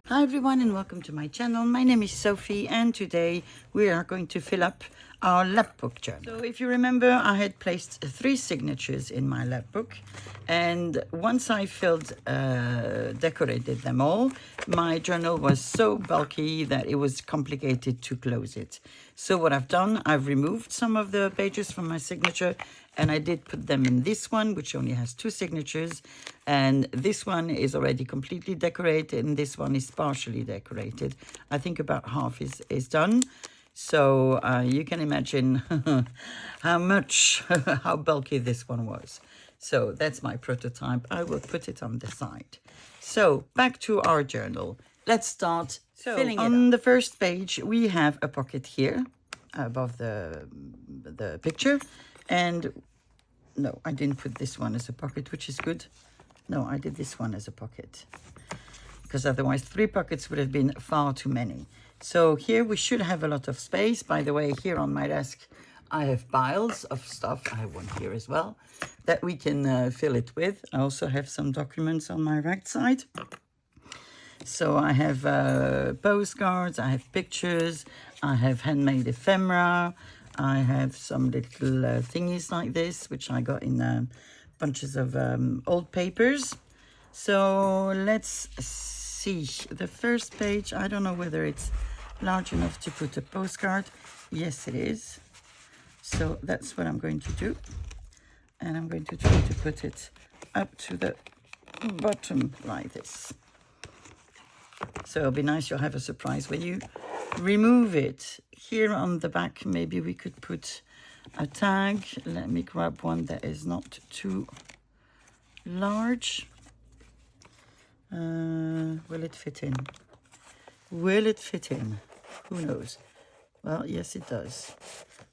Hi everyone and welcome to my channel. My name is Sophie and today we are going to fill up our lab book journal. So if you remember, I had placed 3 signatures in my lab book, and once I decorated them all, my journal was so bulky that it was complicated to close it. So what I've done, I've removed some of the pages from my signature, and I did put them in this one, which only has 2 signatures, and this one is already completely decorated and this one is partially decorated. I think about half is done. So you can imagine how bulky this one was. So that's my prototype. I will put it on the side. So back to our journal. Let's start filling it up. On the first page, we have a pocket here above the picture. And no, I didn't put this one as a pocket, which is good. No, I did this one as a pocket, because otherwise 3 pockets would have been far too many. So here we should have a lot of space. By the way, here on my desk, I have piles of stuff. I have one here as well that we can fill it with. I also have some documents on my right side. So I have postcards, I have pictures, I have handmade ephemera, I have some little thingies like this, which I got in bunches of old papers. So let's see. The first page, I don't know whether it's large enough to put a postcard. Yes, it is. So that's what I'm going to do. And I'm going to try to put it up to the bottom like this. So it'll be nice, you'll have a surprise when you remove it. Here on the back, maybe we could put a tag. Let me grab one that is not too large. Will it fit in? Will it fit in? Who knows? Well, yes, it does.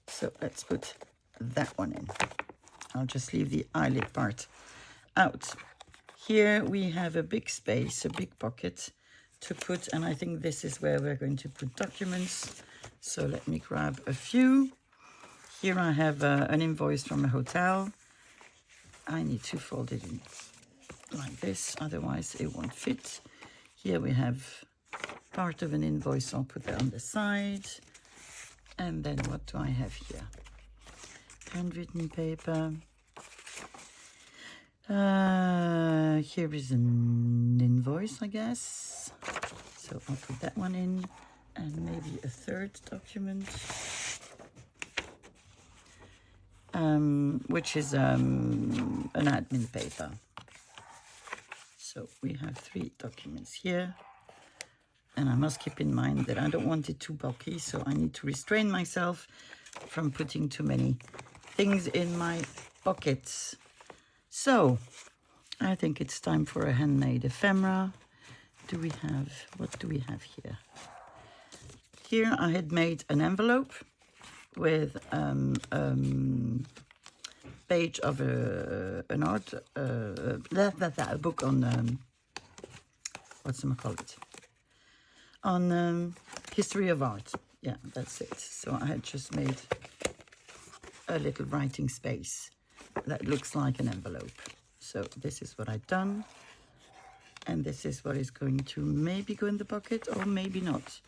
So let's put that one in. I'll just leave the eyelid part out. Here we have a big space, a big pocket to put, and I think this is where we're going to put documents. So let me grab a few. Here I have an invoice from a hotel. I need to fold it in like this, otherwise it won't fit. Here we have part of an invoice. I'll put that on the side. And then what do I have here? Handwritten paper. Here is an invoice, I guess. So I'll put that one in, and maybe a third document, which is an admin paper. So we have 3 documents here, and I must keep in mind that I don't want it too bulky, so I need to restrain myself from putting too many things in my pockets. So I think it's time for a handmade ephemera. What do we have here? Here I had made an envelope with page of an art, a book on, whatchamacallit? On history of art. Yeah, that's it. So I had just made a little writing space that looks like an envelope. So this is what I've done. And this is what is going to maybe go in the pocket, or maybe not.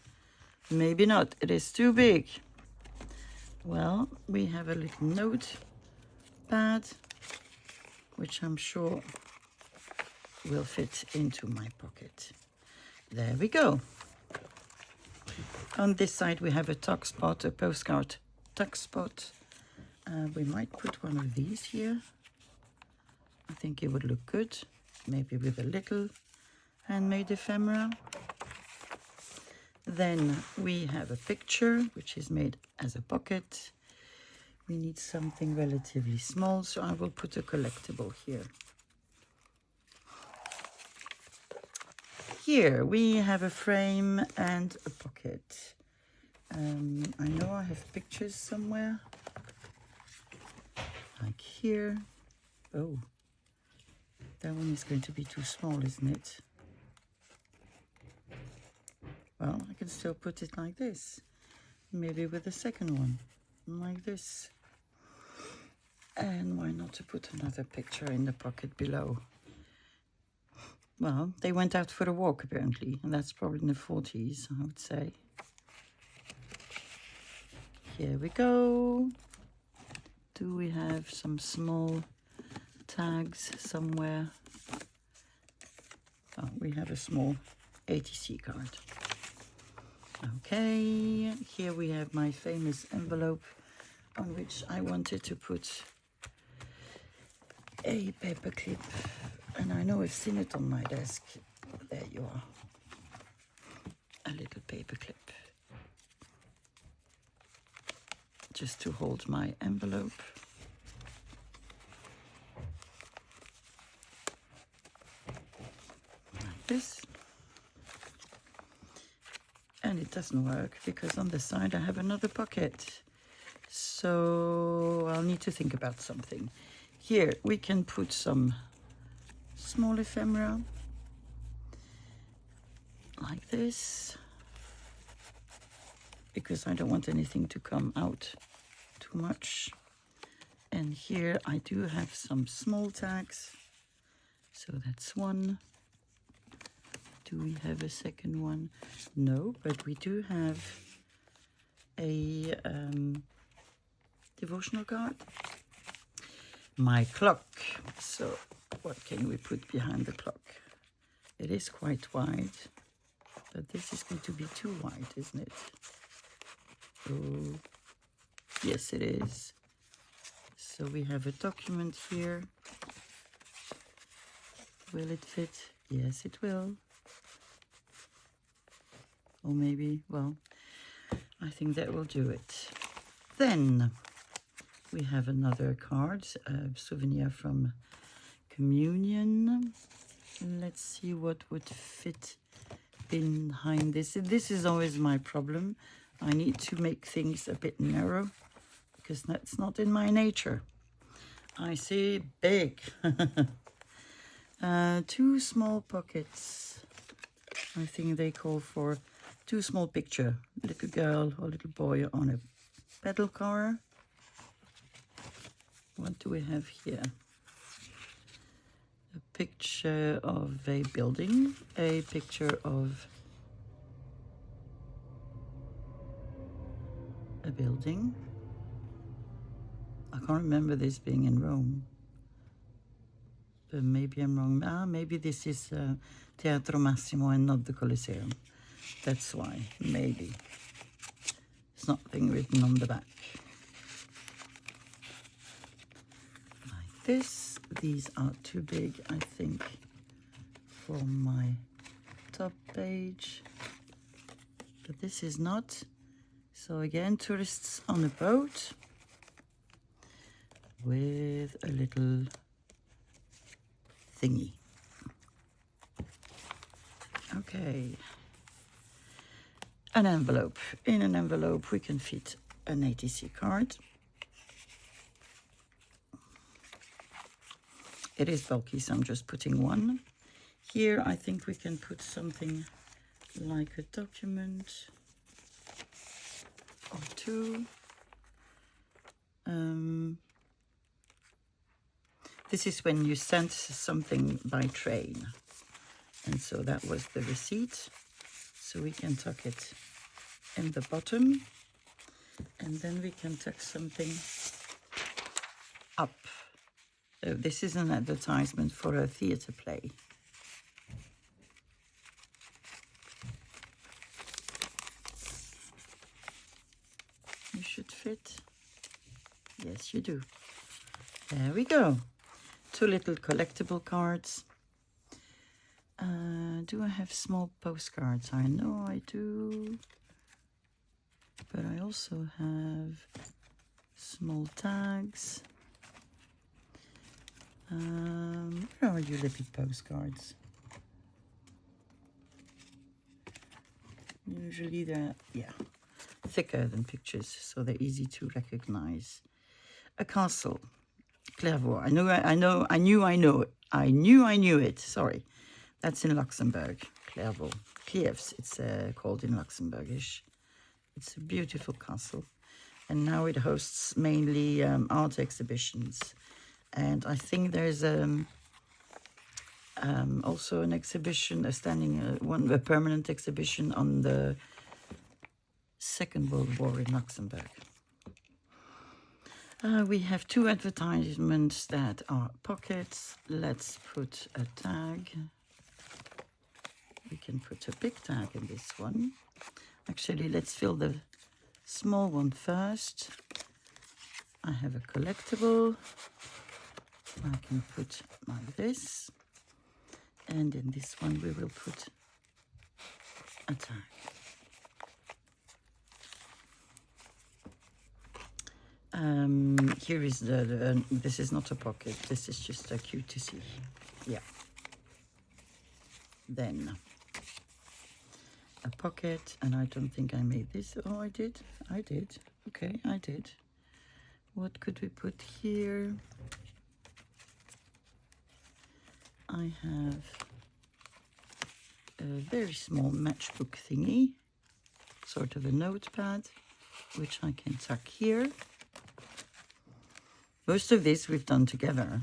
Maybe not. It is too big. Well, we have a little notepad, which I'm sure will fit into my pocket. There we go. On this side, we have a tuck spot, a postcard tuck spot. We might put one of these here. I think it would look good. Maybe with a little handmade ephemera. Then we have a picture, which is made as a pocket. We need something relatively small, so I will put a collectible here. Here we have a frame and a pocket. I know I have pictures somewhere. Like here. Oh, that one is going to be too small, isn't it? Well, I can still put it like this. Maybe with the second one, like this. And why not to put another picture in the pocket below? Well, they went out for a walk apparently, and that's probably in the 40s, I would say. Here we go. Do we have some small tags somewhere? Oh, we have a small ATC card. Okay, here we have my famous envelope on which I wanted to put a paper clip, and I know I've seen it on my desk. There you are, a little paper clip just to hold my envelope. Like this. And it doesn't work because on the side I have another pocket. So I'll need to think about something. Here we can put some small ephemera like this, because I don't want anything to come out too much. And here I do have some small tags. So that's one. Do we have a second one? No, but we do have a devotional card. My clock. So what can we put behind the clock? It is quite wide, but this is going to be too wide, isn't it? Oh, yes, it is. So we have a document here. Will it fit? Yes, it will. Or maybe, well, I think that will do it. Then we have another card, a souvenir from communion. Let's see what would fit behind this. This is always my problem. I need to make things a bit narrow because that's not in my nature. I see big. Two small pockets. I think they call for two small picture. Little girl or little boy on a pedal car. What do we have here? A picture of a building. A picture of a building. I can't remember this being in Rome. But maybe I'm wrong. Maybe this is Teatro Massimo and not the Colosseum. That's why, maybe. There's nothing written on the back. Like this. These are too big, I think, for my top page. But this is not. So again, tourists on a boat with a little thingy. Okay. An envelope. In an envelope we can fit an ATC card. It is bulky, so I'm just putting one. Here I think we can put something like a document or two. This is when you sent something by train. And so that was the receipt. So we can tuck it in the bottom. And then we can tuck something up. So this is an advertisement for a theatre play. You should fit. Yes, you do. There we go. Two little collectible cards. Do I have small postcards? I know I do. But I also have small tags. Where are your little postcards? Usually they're, yeah, thicker than pictures, so they're easy to recognize. A castle. Clairvaux. I knew it. Sorry. That's in Luxembourg. Clairvaux. Cleves, it's called in Luxembourgish. It's a beautiful castle. And now it hosts mainly art exhibitions. And I think there's Also an exhibition, a permanent exhibition on the Second World War in Luxembourg. We have 2 advertisements that are pockets. Let's put a tag. We can put a big tag in this one. Actually, let's fill the small one first. I have a collectible. I can put like this. And in this one we will put a tag. Here is this is not a pocket, this is just a cute to see. Yeah. Then a pocket, and I don't think I made this. Oh, I did. Okay, I did. What could we put here? I have a very small matchbook thingy, sort of a notepad, which I can tuck here. Most of this we've done together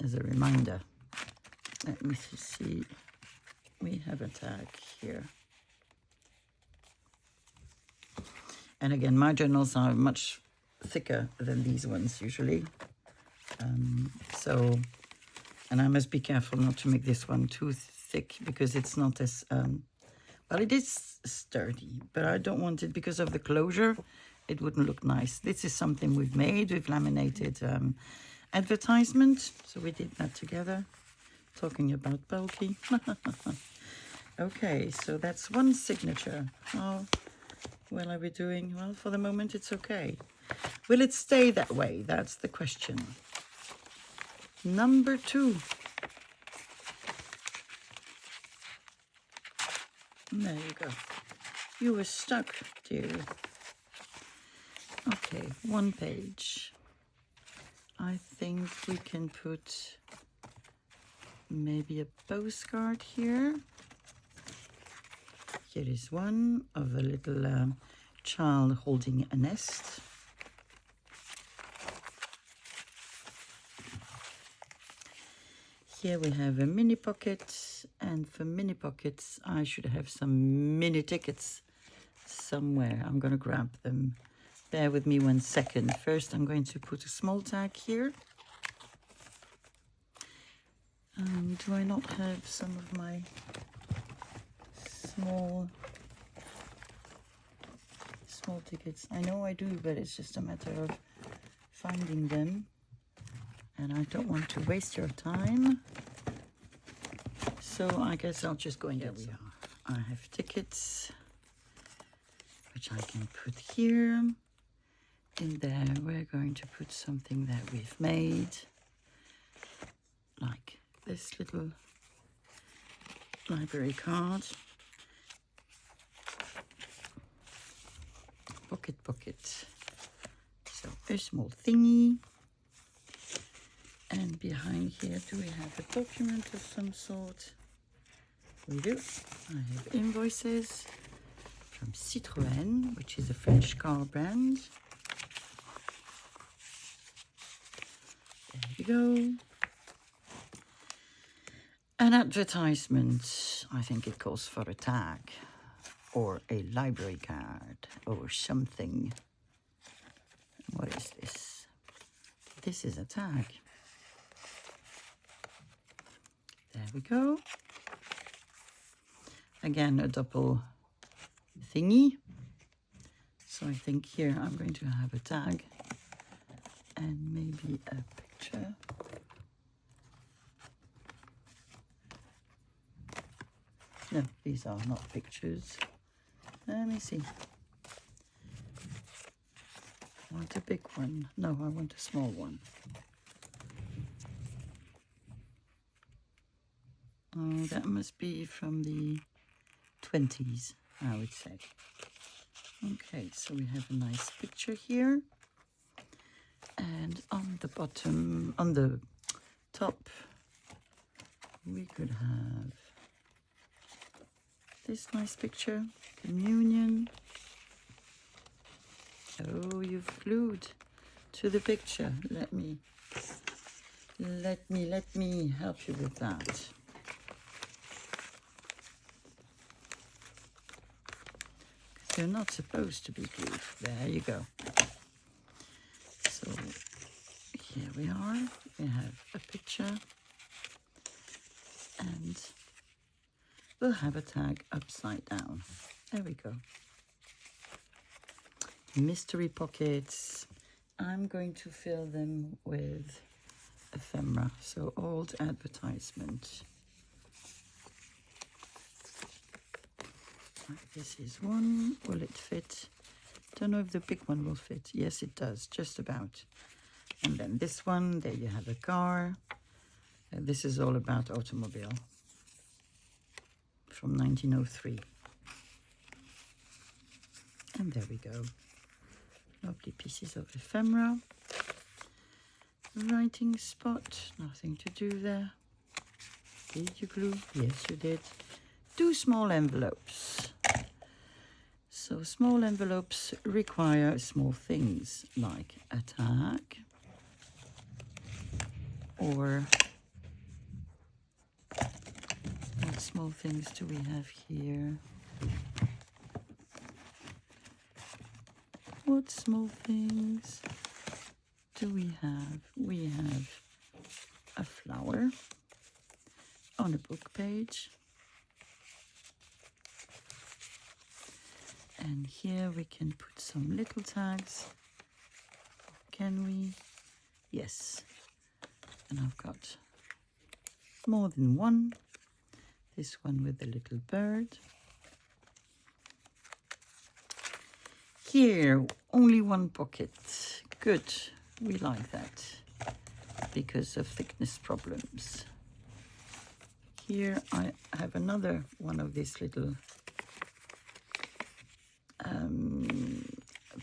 as a reminder. Let me see. We have a tag here. And again, my journals are much thicker than these ones usually. And I must be careful not to make this one too thick because it's not as, well, it is sturdy, but I don't want it because of the closure. It wouldn't look nice. This is something we've made. We've laminated advertisement. So we did that together. Talking about bulky. Okay, so that's one signature. How well are we doing? Well, for the moment, it's okay. Will it stay that way? That's the question. Number 2. There you go. You were stuck, dear. Okay, 1 page. I think we can put maybe a postcard here. Here is one of a little child holding a nest. Here we have a mini pocket, and for mini pockets I should have some mini tickets somewhere. I'm going to grab them. Bear with me 1 second. First I'm going to put a small tag here. Do I not have some of my small tickets? I know I do, but it's just a matter of finding them. And I don't want to waste your time. So I guess I'll just go and get some. I have tickets, which I can put here. In there, we're going to put something that we've made. Like this little library card. Pocket. So a small thingy. And behind here, do we have a document of some sort? We do. I have invoices from Citroën, which is a French car brand. There we go. An advertisement. I think it calls for a tag or a library card or something. What is this? This is a tag. There we go. Again, a double thingy. So I think here I'm going to have a tag and maybe a picture. No, these are not pictures. Let me see. I want a big one. No, I want a small one. Oh, that must be from the 20s, I would say. Okay, so we have a nice picture here. And on the bottom, on the top, we could have this nice picture, communion. Oh, you've glued to the picture. Let Let me help you with that. They're not supposed to be glued. There you go. So here we are. We have a picture. And we'll have a tag upside down. There we go. Mystery pockets. I'm going to fill them with ephemera. So old advertisement. This is one. Will it fit? Don't know if the big one will fit. Yes, it does, just about. And then this one, there you have a car. This is all about automobile from 1903. And there we go. Lovely pieces of ephemera. Writing spot, nothing to do there. Did you glue? Yes, you did. 2 small envelopes. So small envelopes require small things like a tag or what small things do we have here? What small things do we have? We have a flower on a book page. And here we can put some little tags. Can we? Yes. And I've got more than one. This one with the little bird. Here, only one pocket. Good. We like that because of thickness problems. Here I have another one of these little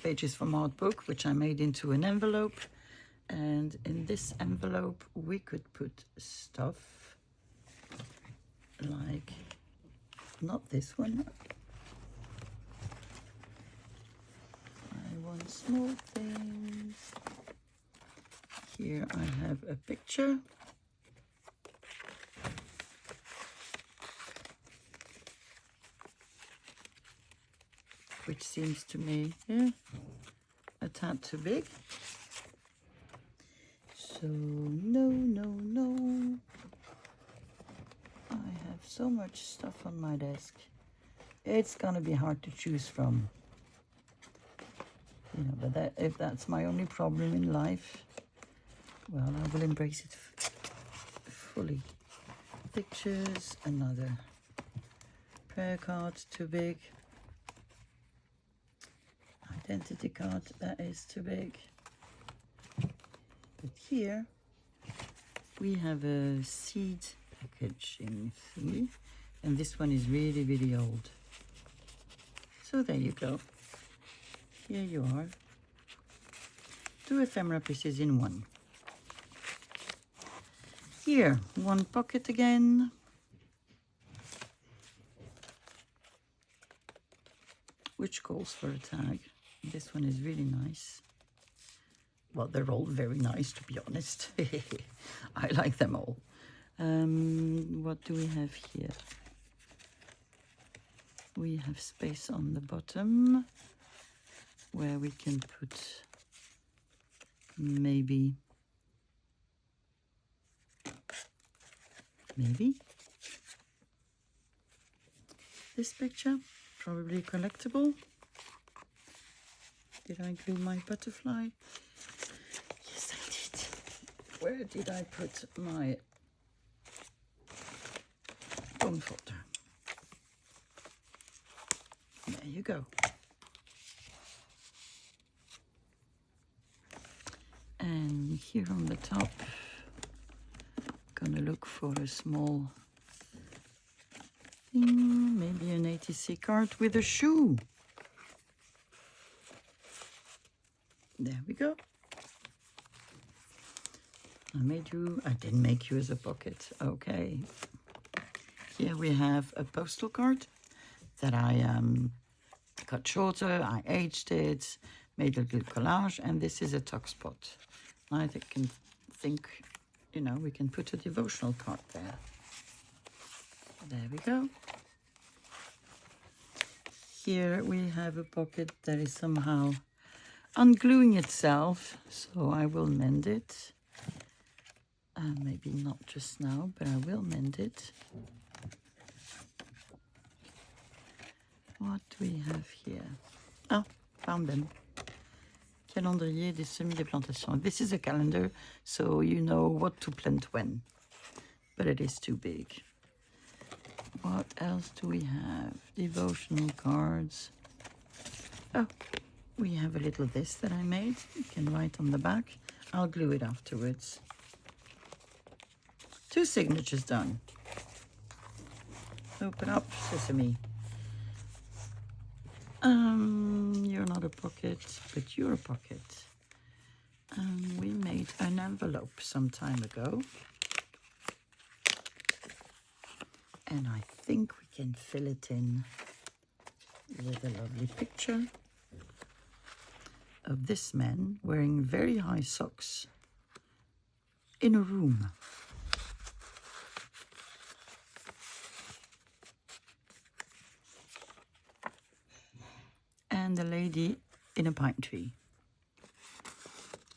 pages from art book, which I made into an envelope. And in this envelope, we could put stuff like, not this one. I want small things. Here I have a picture. Which seems to me, yeah, a tad too big. So, no. I have so much stuff on my desk. It's gonna be hard to choose from. You know, but if that's my only problem in life, well, I will embrace it fully. Pictures, another prayer card, too big. Identity card, that is too big. But here we have a seed packaging thingy, and this one is really, really old. So there you go. Here you are. 2 ephemera pieces in one. Here, one pocket again. Which calls for a tag. This one is really nice. Well, they're all very nice, to be honest. I like them all. What do we have here? We have space on the bottom where we can put maybe this picture, probably collectible. Did I glue my butterfly? Yes, I did. Where did I put my bone folder? There you go. And here on the top, gonna look for a small thing, maybe an ATC card with a shoe. There we go. I didn't make you as a pocket. Okay. Here we have a postal card that I cut shorter. I aged it, made a little collage, and this is a tuck spot. I can think you know, we can put a devotional card there. There we go. Here we have a pocket that is somehow ungluing itself, so I will mend it. Maybe not just now, but I will mend it. What do we have here? Ah, found them. Calendrier des semis de plantation. This is a calendar, so you know what to plant when. But it is too big. What else do we have? Devotional cards. Oh, we have a little this that I made. You can write on the back. I'll glue it afterwards. 2 signatures done. Open up, sesame. You're not a pocket, but you're a pocket. We made an envelope some time ago. And I think we can fill it in with a lovely picture of this man wearing very high socks in a room. And a lady in a pine tree.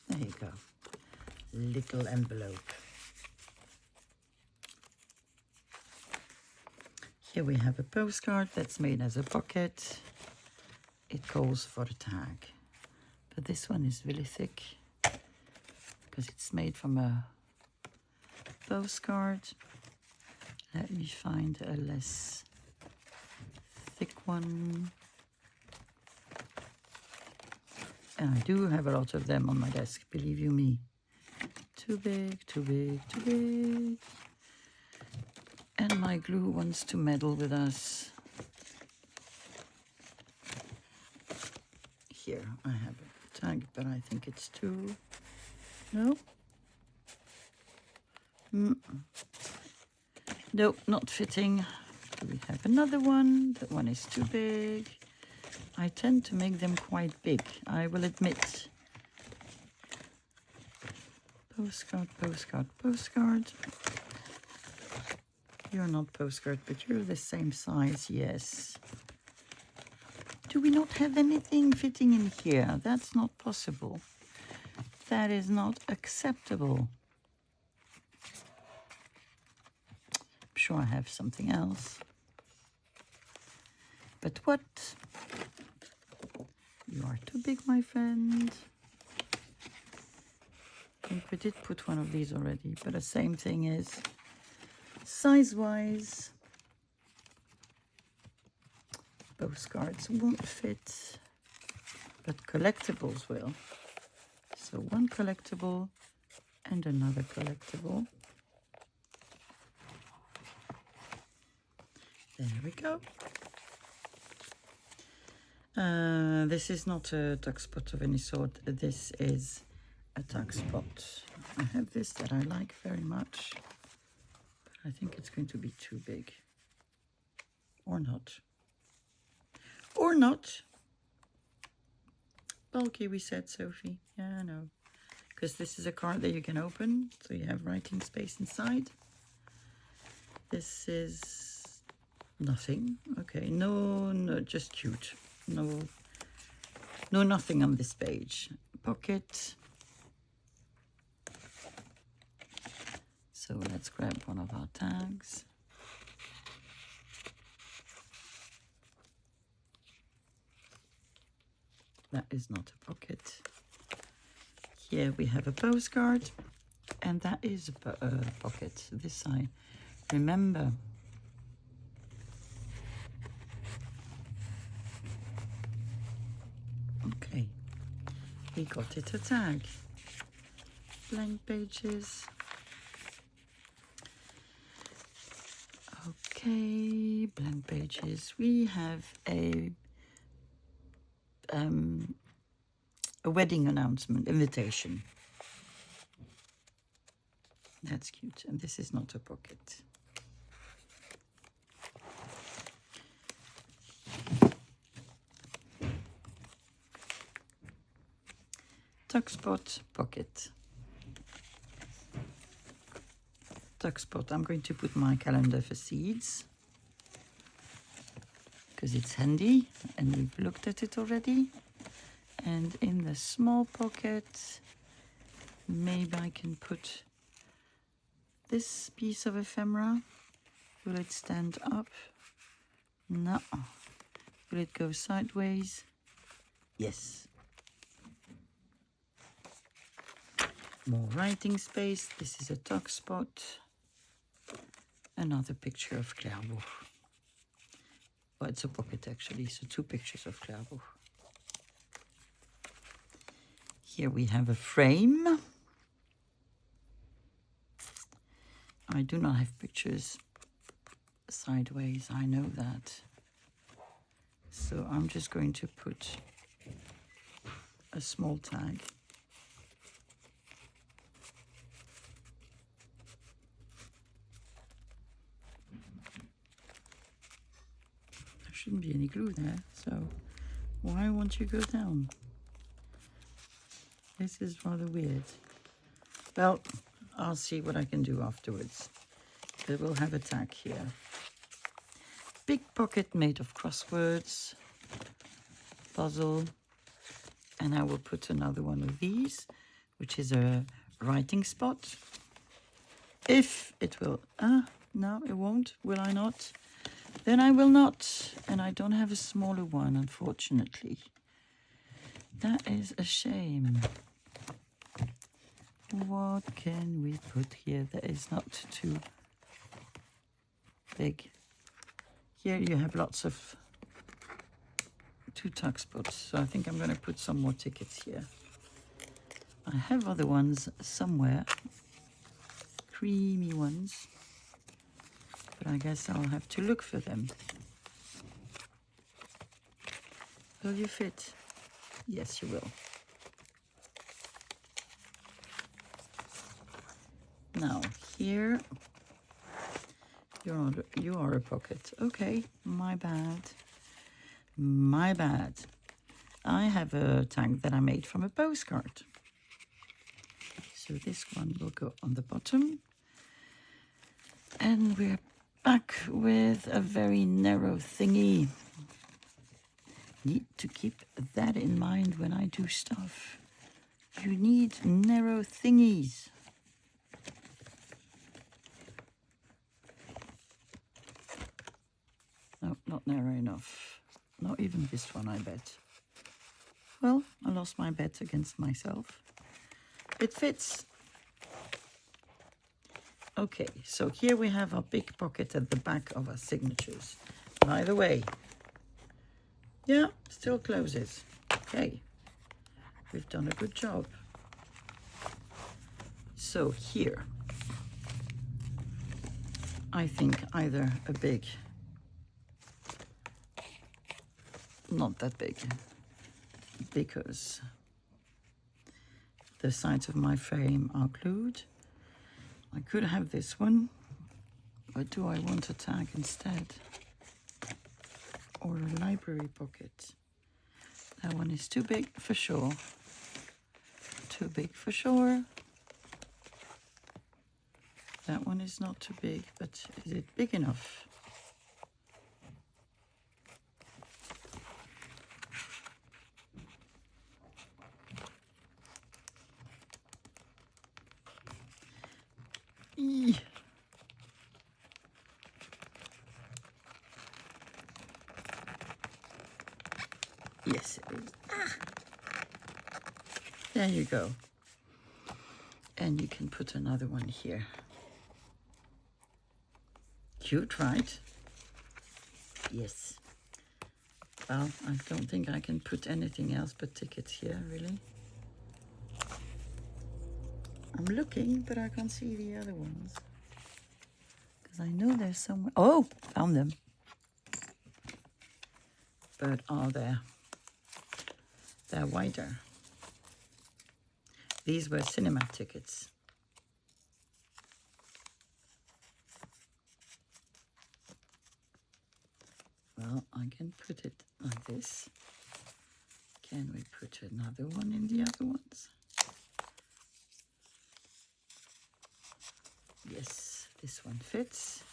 There you go. Little envelope. Here we have a postcard that's made as a pocket. It calls for a tag. But this one is really thick because it's made from a postcard. Let me find a less thick one. And I do have a lot of them on my desk, believe you me. Too big, too big, too big. And my glue wants to meddle with us. Here, I have a tag, but I think it's too... No? Nope, not fitting. Do we have another one? That one is too big. I tend to make them quite big, I will admit. Postcard, postcard, postcard. You're not postcard, but you're the same size, yes. Do we not have anything fitting in here? That's not possible. That is not acceptable. I'm sure I have something else. But what? You are too big, my friend. I think we did put one of these already, but the same thing is size-wise. Postcards won't fit, but collectibles will. So one collectible and another collectible. There we go. This is not a tuck spot of any sort. This is a tuck spot. I have this that I like very much, but I think it's going to be too big. Or not. Or not. Bulky, we said, Sophie. Yeah, I know. Because this is a card that you can open, so you have writing space inside. This is nothing. Okay, no, just cute. No, nothing on this page. Pocket. So let's grab one of our tags. That is not a pocket. Here we have a postcard, and that is a pocket. This I remember. Okay, we got it a tag. Blank pages. Okay, blank pages. We have a wedding announcement, invitation. That's cute. And this is not a pocket. Tuck spot, pocket. tuck spot, I'm going to put my calendar for seeds, because it's handy and we've looked at it already. And in the small pocket, maybe I can put this piece of ephemera. Will it stand up? No. Will it go sideways? Yes. More writing space. This is a tuck spot. Another picture of Clairvaux. Well, it's a pocket actually, so 2 pictures of Clairvaux. Here we have a frame. I do not have pictures sideways, I know that. So I'm just going to put a small tag. There shouldn't be any glue there, so why won't you go down? This is rather weird. Well, I'll see what I can do afterwards. But we'll have a tag here. Big pocket made of crosswords, puzzle, and I will put another one of these, which is a writing spot. If it will, no, it won't, will I not? Then I will not, and I don't have a smaller one, unfortunately. That is a shame. What can we put here that is not too big? Here you have lots of 2 tuck spots, so I think I'm going to put some more tickets here. I have other ones somewhere, creamy ones, but I guess I'll have to look for them. Will you fit? Yes, you will. Now, here, you are a pocket. Okay, my bad. My bad. I have a tag that I made from a postcard. So this one will go on the bottom. And we're back with a very narrow thingy. Need to keep that in mind when I do stuff. You need narrow thingies. No, not narrow enough. Not even this one, I bet. Well, I lost my bet against myself. It fits. Okay, so here we have our big pocket at the back of our signatures. By the way, yeah, still closes. Okay, we've done a good job. So here, I think either a big, not that big, because the sides of my frame are glued. I could have this one, but do I want a tag instead? Or a library pocket? That one is too big for sure. Too big for sure. That one is not too big, but is it big enough? Eee. Yes, it is. Ah. There you go. And you can put another one here. Cute, right? Yes. Well, I don't think I can put anything else but tickets here, really. I'm looking, but I can't see the other ones. Because I know there's somewhere. Oh, found them. But are there? They're wider. These were cinema tickets. Well, I can put it like this. Can we put another one in the other ones? Yes, this one fits.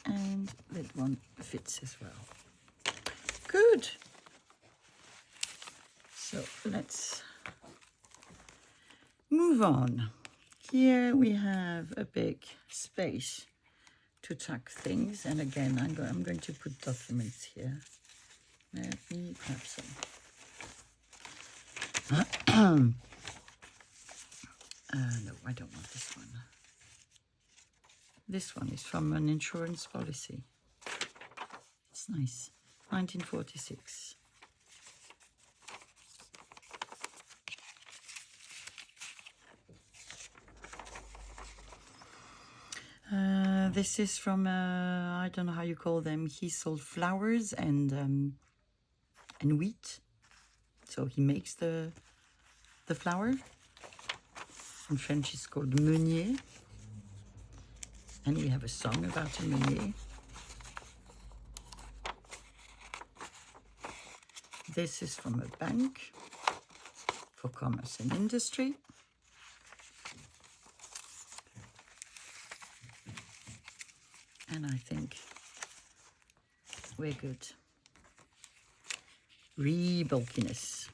And that one fits as well. Good. So let's move on. Here we have a big space to tuck things. And again, I'm going to put documents here. Let me grab some. No, I don't want this one. This one is from an insurance policy. It's nice. 1946. This is from, I don't know how you call them. He sold flowers and wheat. So he makes the flour. In French it's called meunier. And we have a song about a meunier. This is from a bank for commerce and industry. And I think we're good. Bulkiness.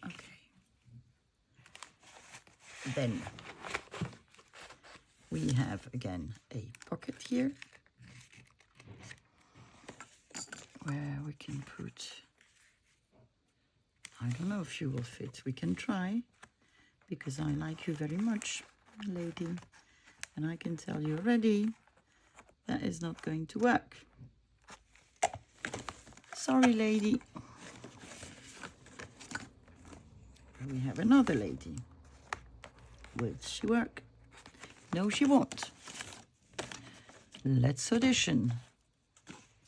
Okay. Then we have again a pocket here where we can put, I don't know if you will fit. We can try, because I like you very much, lady. And I can tell you already, that is not going to work. Sorry, lady. And we have another lady. Will she work? No, she won't. Let's audition.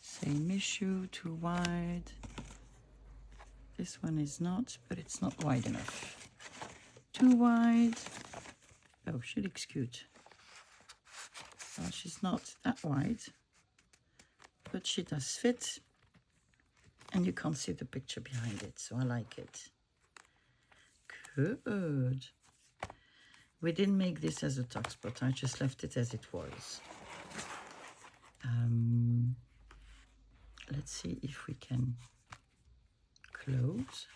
Same issue, too wide. This one is not, but it's not wide enough. Too wide. Oh, she looks cute. Well, she's not that wide, but she does fit. And you can't see the picture behind it, so I like it. Good. We didn't make this as a tuck spot. I just left it as it was. Let's see if we can close.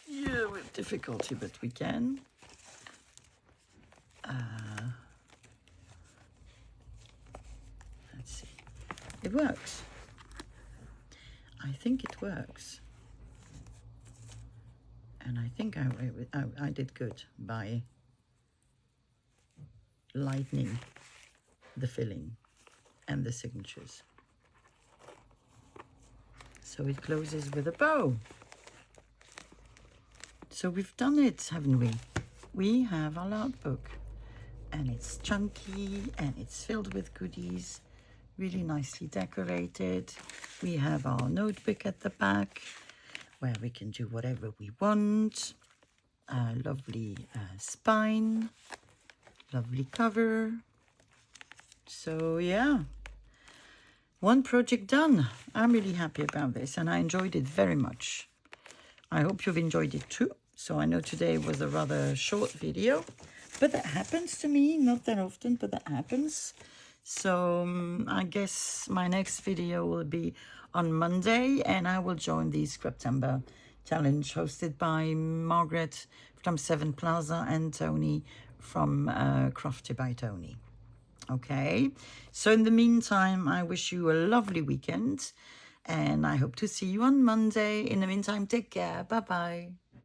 Yeah, with difficulty, but we can. Let's see. It works. I think it works. And I think I did good by lightening the filling and the signatures. So it closes with a bow. So we've done it, haven't we? We have our art book, and it's chunky and it's filled with goodies, really nicely decorated. We have our notebook at the back where we can do whatever we want. Lovely spine, lovely cover. So yeah, one project done. I'm really happy about this, and I enjoyed it very much. I hope you've enjoyed it too. So I know today was a rather short video, but that happens to me, not that often, but that happens. So I guess my next video will be on Monday, and I will join the Scraptember challenge hosted by Margaret from Seven Plaza and Tony from Crafty by Tony. Okay, so in the meantime, I wish you a lovely weekend, and I hope to see you on Monday. In the meantime, take care. Bye-bye.